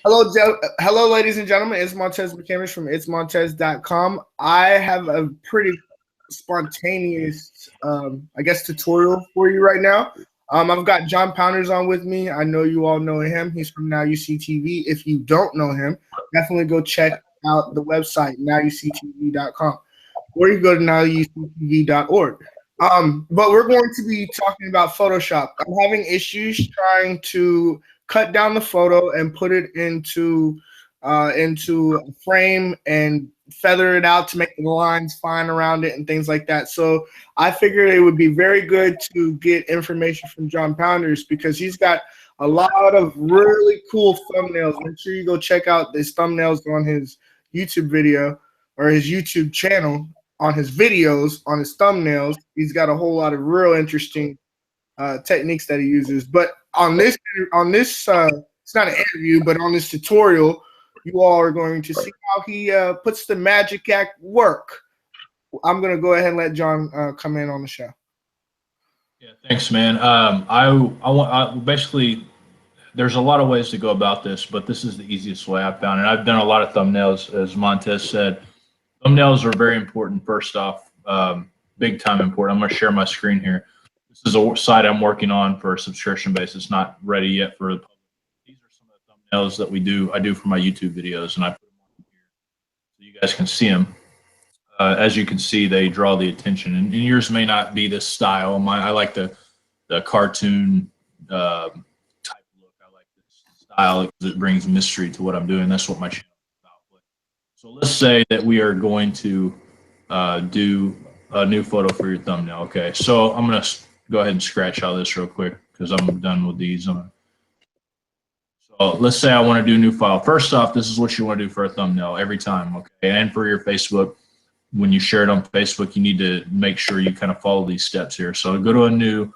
Hello, ladies and gentlemen. It's Montez McCamish from itsmontez.com. I have a pretty spontaneous, I guess, tutorial for you right now. I've got John Pounders on with me. I know you all know him. He's from Now You See TV. If you don't know him, definitely go check out the website, nowyouseetv.com, or you go to nowyouseetv.org. But we're going to be talking about Photoshop. I'm having issues trying to cut down the photo and put it into a frame and feather it out to make the lines fine around it and things like that. So I figured it would be very good to get information from John Pounders because he's got a lot of really cool thumbnails. Make sure you go check out his thumbnails on his YouTube video or his YouTube channel. On his videos, on his thumbnails, he's got a whole lot of real interesting techniques that he uses. But on this, it's not an interview, but on this tutorial, you all are going to see how he puts the magic at work. I'm going to go ahead and let John come in on the show. Yeah, thanks, man. I basically, there's a lot of ways to go about this, but this is the easiest way I've found. And I've done a lot of thumbnails, as Montez said. Thumbnails are very important. First off, big time important. I'm going to share my screen here. This is a site I'm working on for a subscription base. It's not ready yet for the public. These are some of the thumbnails that I do for my YouTube videos, and I put them on here so you guys can see them. As you can see, they draw the attention, and yours may not be this style. I like the cartoon type look. I like this style because it brings mystery to what I'm doing. That's what my channel is about. So let's say that we are going to do a new photo for your thumbnail. Okay, so I'm going to go ahead and scratch out this real quick because I'm done with these. So let's say I want to do a new file. First off, this is what you want to do for a thumbnail every time, okay? And for your Facebook, when you share it on Facebook, you need to make sure you kind of follow these steps here. So go to a new,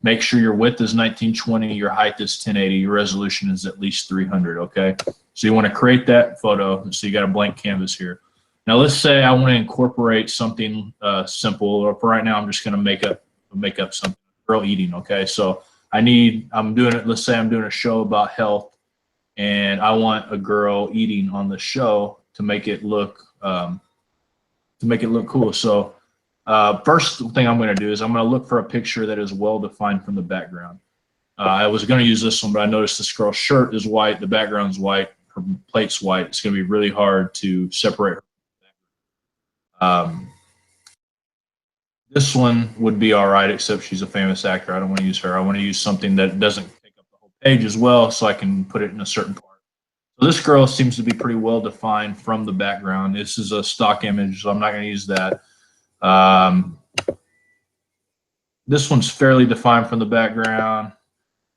make sure your width is 1920, your height is 1080, your resolution is at least 300, okay? So you want to create that photo. So you got a blank canvas here. Now let's say I want to incorporate something simple, or for right now I'm just going to make up something, girl eating, okay? So I'm doing it, let's say I'm doing a show about health, and I want a girl eating on the show to make it look cool. So first thing I'm going to do is I'm going to look for a picture that is well defined from the background. I was going to use this one, but I noticed this girl's shirt is white, the background's white, her plate's white. It's going to be really hard to separate her. This one would be all right, except she's a famous actor. I don't want to use her. I want to use something that doesn't take up the whole page as well, so I can put it in a certain part. So this girl seems to be pretty well defined from the background. This is a stock image, so I'm not going to use that. This one's fairly defined from the background.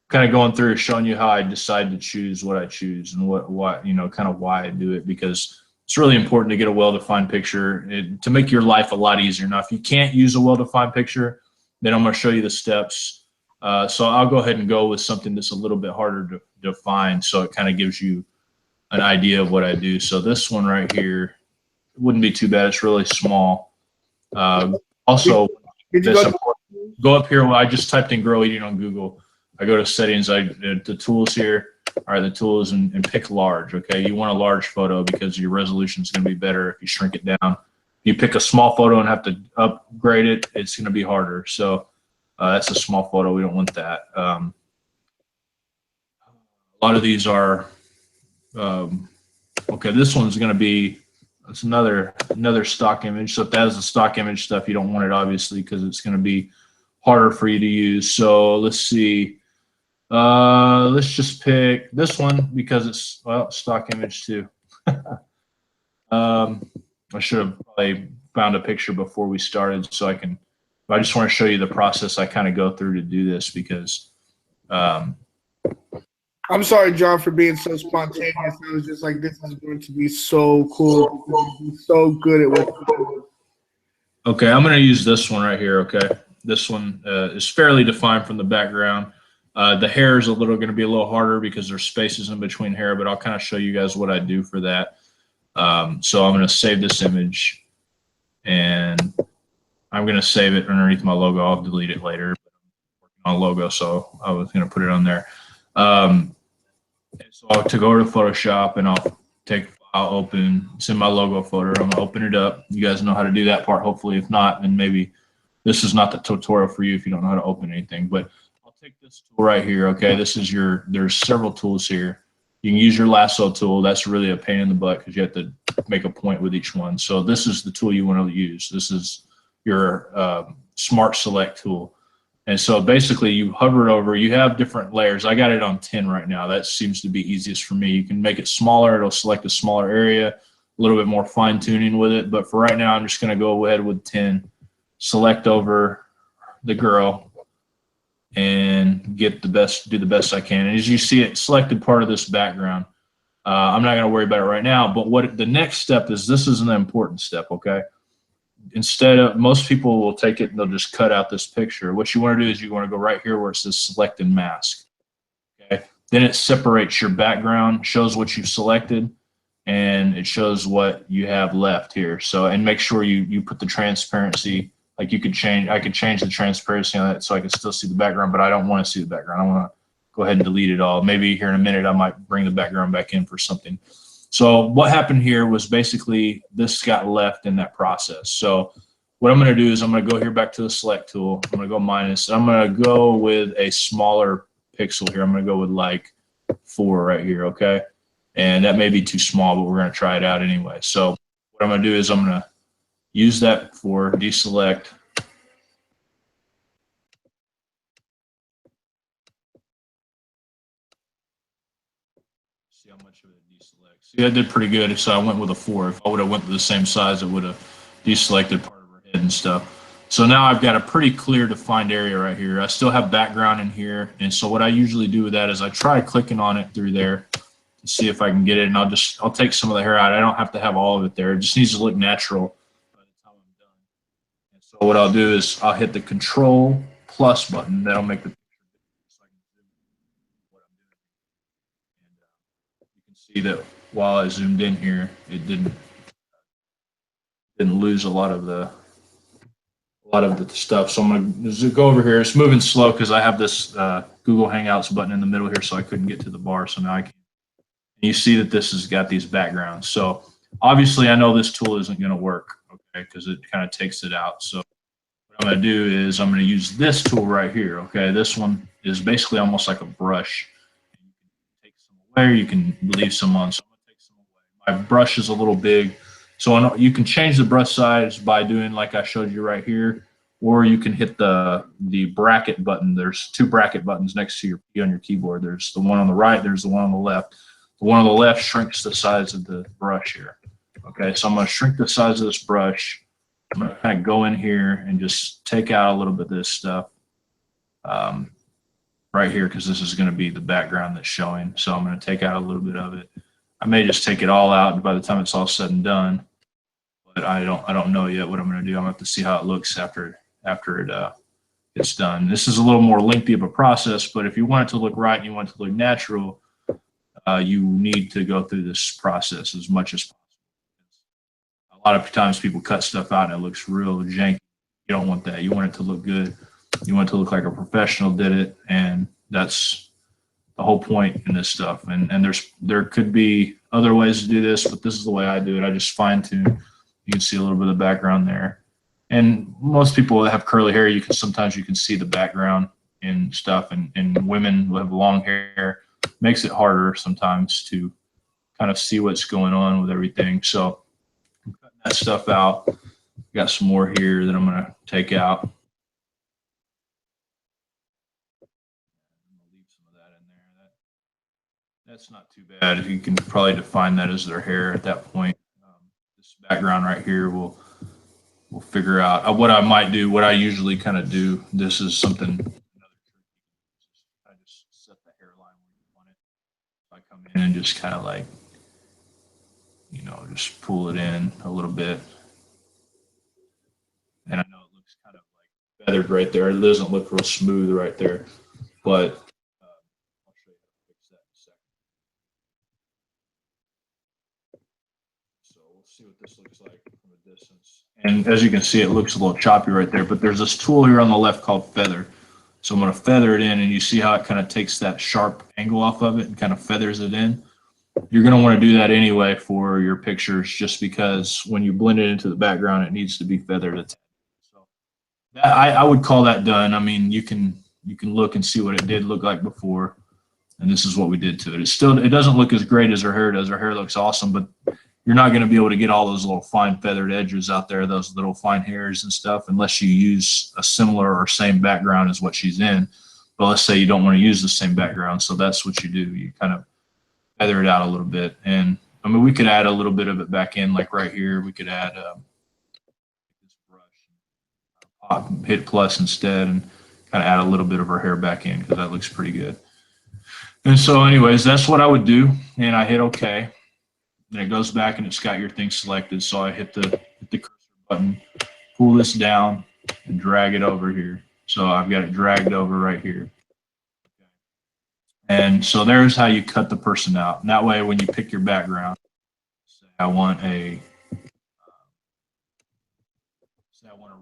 Kind of going through, showing you how I decide to choose what I choose and what kind of why I do it, because it's really important to get a well-defined picture to make your life a lot easier. Now, if you can't use a well-defined picture, then I'm going to show you the steps. So I'll go ahead and go with something that's a little bit harder to define, so it kind of gives you an idea of what I do. So this one right here wouldn't be too bad. It's really small. Also, go up here. Well, I just typed in girl eating on Google. I go to settings, the tools here. All right, the tools, and pick large, okay? You want a large photo because your resolution is going to be better if you shrink it down. If you pick a small photo and have to upgrade it, it's going to be harder. So that's a small photo. We don't want that. A lot of these are, okay, this one's going to be, it's another stock image. So if that is the stock image stuff, you don't want it, obviously, because it's going to be harder for you to use. So let's see. Let's just pick this one because it's, well, stock image too. I should have probably found a picture before we started so I just want to show you the process I kind of go through to do this because I'm sorry, John, for being so spontaneous. I was just like, this is going to be so cool. He's so good at what he's doing. Okay, I'm going to use this one right here, okay? This one is fairly defined from the background. The hair is going to be a little harder because there's spaces in between hair, but I'll kind of show you guys what I do for that. So I'm going to save this image, and I'm going to save it underneath my logo. I'll delete it later, but I'm working on a logo, so I was going to put it on there. And so to go to Photoshop, and I'll take a file, open, it's in my logo folder. I'm gonna open it up. You guys know how to do that part, hopefully. If not, then maybe this is not the tutorial for you if you don't know how to open anything. But I'll take this tool right here. Okay, this is there's several tools here. You can use your lasso tool. That's really a pain in the butt because you have to make a point with each one. So this is the tool you want to use. This is your Smart Select tool. And so basically you hover it over, you have different layers. I got it on 10 right now. That seems to be easiest for me. You can make it smaller. It'll select a smaller area, a little bit more fine tuning with it. But for right now, I'm just going to go ahead with 10, select over the girl, and get the best, do the best I can. And as you see, it selected part of this background. I'm not going to worry about it right now, but what the next step is, this is an important step, okay? Instead of, most people will take it and they'll just cut out this picture. What you want to do is you want to go right here where it says select and mask. Okay. Then it separates your background, shows what you've selected, and it shows what you have left here. So, and make sure you put the transparency, like you could change, I could change the transparency on it so I can still see the background, but I don't want to see the background. I want to go ahead and delete it all. Maybe here in a minute, I might bring the background back in for something. So what happened here was basically this got left in that process. So what I'm going to do is I'm going to go here back to the select tool. I'm going to go minus. I'm going to go with a smaller pixel here. I'm going to go with like 4 right here, okay? And that may be too small, but we're going to try it out anyway. So what I'm going to do is I'm going to use that for deselect. See how much of it deselect. See, that did pretty good. So I went with a 4. If I would have went with the same size, it would have deselected part of her head and stuff. So now I've got a pretty clear defined area right here. I still have background in here. And so what I usually do with that is I try clicking on it through there to see if I can get it. And I'll take some of the hair out. I don't have to have all of it there. It just needs to look natural by the time I'm done. And so what I'll do is I'll hit the Control+ button. That'll make the see that while I zoomed in here, it didn't lose a lot of the stuff. So I'm going to go over here. It's moving slow because I have this Google Hangouts button in the middle here, so I couldn't get to the bar. So now I can. And you see that this has got these backgrounds. So obviously, I know this tool isn't going to work, okay, because it kind of takes it out. So what I'm going to do is I'm going to use this tool right here. Okay, this one is basically almost like a brush. Where you can leave some on. So I'm gonna take some away. My brush is a little big, so you can change the brush size by doing like I showed you right here, or you can hit the bracket button. There's 2 bracket buttons next to your P on your keyboard. There's the one on the right, there's the one on the left. The one on the left shrinks the size of the brush here. Okay, so I'm gonna shrink the size of this brush. I'm gonna kind of go in here and just take out a little bit of this stuff. Right here, because this is going to be the background that's showing. So I'm going to take out a little bit of it. I may just take it all out by the time it's all said and done, but I don't know yet what I'm going to do. I'm going to have to see how it looks after it's done. This is a little more lengthy of a process, but if you want it to look right and you want it to look natural, you need to go through this process as much as possible. A lot of times people cut stuff out and it looks real janky. You don't want that. You want it to look good. You want it to look like a professional did it, and that's the whole point in this stuff. And there could be other ways to do this, but this is the way I do it. I just fine tune. You can see a little bit of the background there. And most people that have curly hair, sometimes you can see the background and stuff. And women who have long hair, makes it harder sometimes to kind of see what's going on with everything. So I'm cutting that stuff out. Got some more here that I'm going to take out. That's not too bad. You can probably define that as their hair at that point. This background right here will figure out what I might do. What I usually kind of do. This is something. I just set the hairline where you want it. I come in and just kind of like, just pull it in a little bit. And I know it looks kind of like feathered right there. It doesn't look real smooth right there, but see what this looks like from a distance. And as you can see, it looks a little choppy right there, but there's this tool here on the left called Feather. So I'm going to feather it in, and you see how it kind of takes that sharp angle off of it and kind of feathers it in. You're going to want to do that anyway for your pictures, just because when you blend it into the background, it needs to be feathered. So that, I would call that done. I mean, you can look and see what it did look like before, and this is what we did to it. It doesn't look as great as her hair does. Her hair looks awesome, but you're not going to be able to get all those little fine feathered edges out there, those little fine hairs and stuff, unless you use a similar or same background as what she's in. But let's say you don't want to use the same background, so that's what you do. You kind of feather it out a little bit. And I mean, we could add a little bit of it back in, like right here. We could add this brush, hit plus instead, and kind of add a little bit of her hair back in, because that looks pretty good. And so anyways, that's what I would do. And I hit OK. And it goes back and it's got your thing selected. So I hit the cursor button, pull this down, and drag it over here. So I've got it dragged over right here. And so there's how you cut the person out. And that way, when you pick your background, say I want a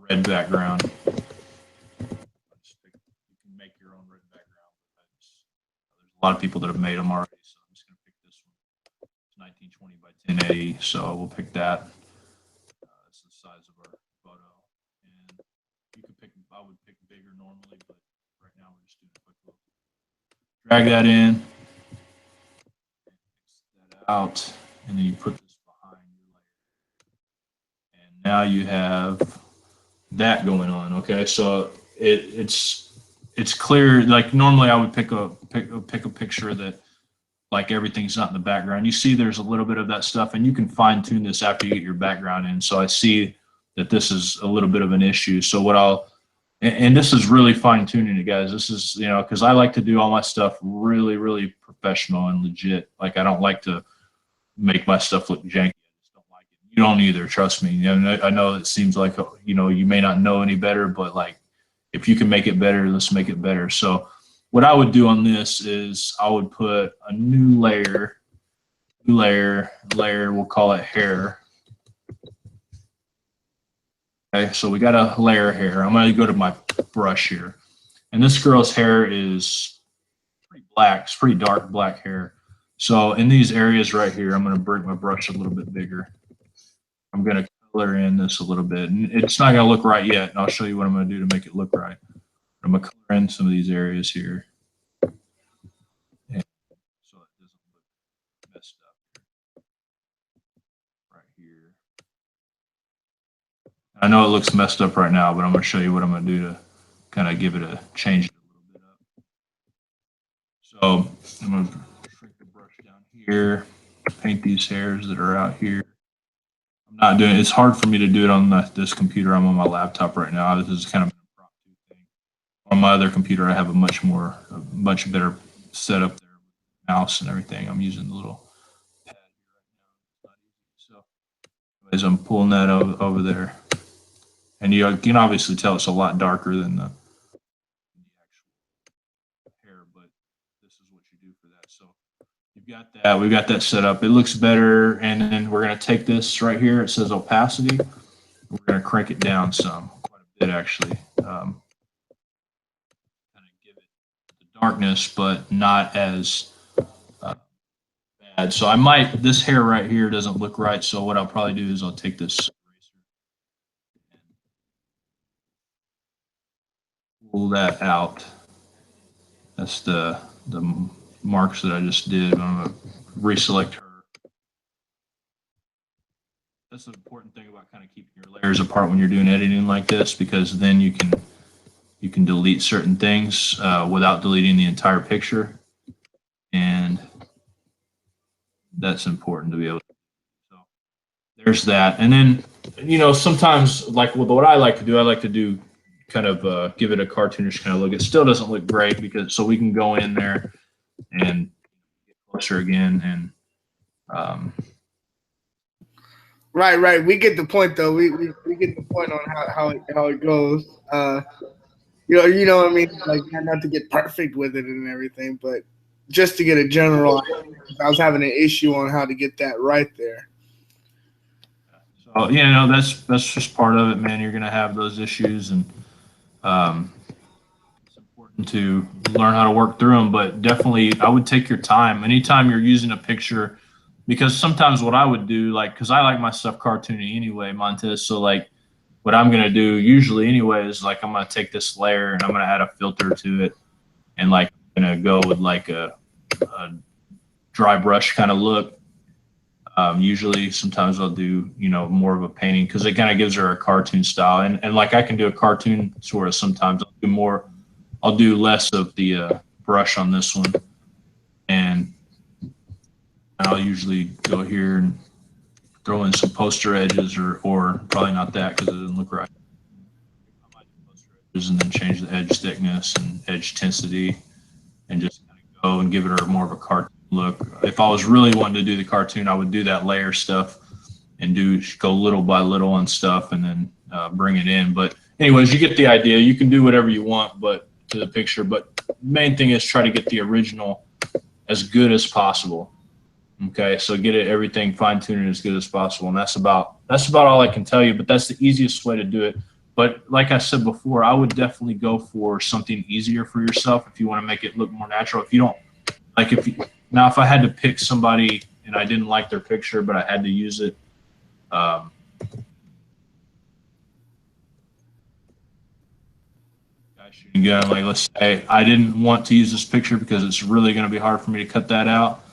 red background. You can make your own red background. There's a lot of people that have made them already. So I'm just going to pick this one. 1920 by 1080, so we'll pick that. That's the size of our photo, and you can pick. I would pick bigger normally, but right now we're just doing a quick look. Drag that in, mix that out, and then you put this behind your layer, and now you have that going on. Okay, so it's clear. Like normally, I would pick a picture that, like, everything's not in the background. You see there's a little bit of that stuff, and you can fine tune this after you get your background in. So I see that this is a little bit of an issue. So and this is really fine tuning it, guys. This is, because I like to do all my stuff really, really professional and legit. Like, I don't like to make my stuff look janky. I just don't like it. You don't either, trust me. I know it seems like, you may not know any better, but like, if you can make it better, let's make it better. So what I would do on this is I would put a new layer, we'll call it hair. Okay, so we got a layer hair. I'm going to go to my brush here. And this girl's hair is pretty black. It's pretty dark black hair. So in these areas right here, I'm going to bring my brush a little bit bigger. I'm going to color in this a little bit. And it's not going to look right yet. And I'll show you what I'm going to do to make it look right. I'm going to color in some of these areas here. And so it doesn't look messed up right here. I know it looks messed up right now, but I'm going to show you what I'm going to do to kind of give it a change it a little bit up. So I'm going to shrink the brush down here, paint these hairs that are out here. I'm not doing it. It's hard for me to do it on this computer. I'm on my laptop right now. This is kind of an impromptu thing. On my other computer, I have a much better setup there, mouse and everything. I'm using the little pad here right now. So anyways, I'm pulling that over there. And you can obviously tell it's a lot darker than the actual hair, but this is what you do for that. So you've got that. We've got that set up. It looks better. And then we're going to take this right here. It says opacity. We're going to crank it down some, quite a bit actually. Kind of give it the darkness, but not as bad. So this hair right here doesn't look right. So what I'll probably do is I'll take this pull that out. That's the marks that I just did. I'm going to reselect her. That's the important thing about kind of keeping your layers apart when you're doing editing like this, because then you can delete certain things without deleting the entire picture, and that's important to be able to do. So there's that. And then sometimes, like with what I like to do kind of give it a cartoonish kind of look. It still doesn't look great, so we can go in there and get closer again and Right. We get the point, though. We get the point on how it goes. You know what I mean? Like, not to get perfect with it and everything, but just to get a general idea. I was having an issue on how to get that right there. So that's just part of it, man. You're gonna have those issues, and it's important to learn how to work through them. But definitely, I would take your time. Anytime you're using a picture, because sometimes what I would do, like, because I like my stuff cartoony anyway, Montez. So like, what I'm gonna do usually anyway is like I'm gonna take this layer and I'm gonna add a filter to it, and like I'm gonna go with like a dry brush kind of look. Usually, sometimes I'll do, more of a painting because it kind of gives her a cartoon style. And like I can do a cartoon sort of sometimes. I'll do less of the brush on this one. And I'll usually go here and throw in some poster edges or probably not that because it doesn't look right. I might do poster edges and then change the edge thickness and edge intensity and just kind of go and give it more of a cartoon look. If I was really wanting to do the cartoon, I would do that layer stuff and go little by little on stuff and then bring it in. But anyways, you get the idea. You can do whatever you want, but to the picture. But the main thing is try to get the original as good as possible. Okay, so get everything fine-tuned as good as possible, and that's about all I can tell you. But that's the easiest way to do it. But like I said before, I would definitely go for something easier for yourself if you want to make it look more natural. If you don't like, if I had to pick somebody and I didn't like their picture, but I had to use it, shooting gun. Like, let's say I didn't want to use this picture because it's really going to be hard for me to cut that out.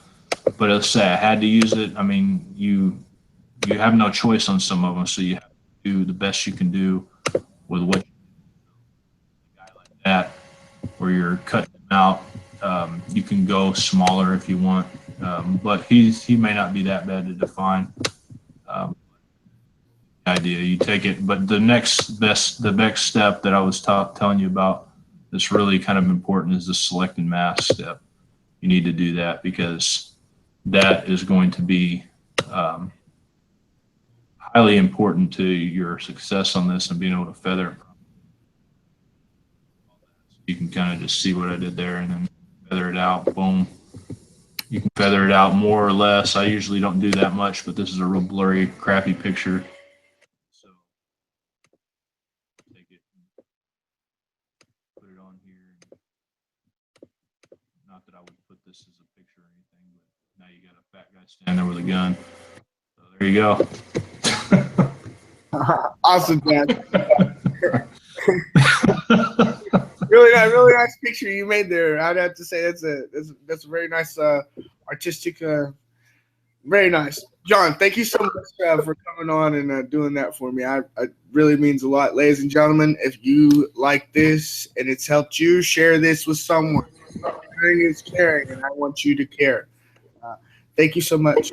But let's say I had to use it. I mean, you have no choice on some of them, so you have to do the best you can do with what a guy like that, where you're cutting them out. You can go smaller if you want, but he may not be that bad to define. Idea you take it, but the next step that I was telling you about that's really kind of important is the select and mask step. You need to do that because that is going to be highly important to your success on this and being able to feather it. You can kind of just see what I did there and then feather it out. Boom. You can feather it out more or less. I usually don't do that much, but this is a real blurry, crappy picture. So take it and put it on here. Not that I would put this as a picture or anything, but now you got a fat guy standing there with a gun. So there you go. Awesome, man. really nice picture you made there. I'd have to say that's a very nice artistic, very nice. John, thank you so much for coming on and doing that for me. It really means a lot. Ladies and gentlemen, if you like this and it's helped you, share this with someone. Sharing is caring, and I want you to care. Thank you so much.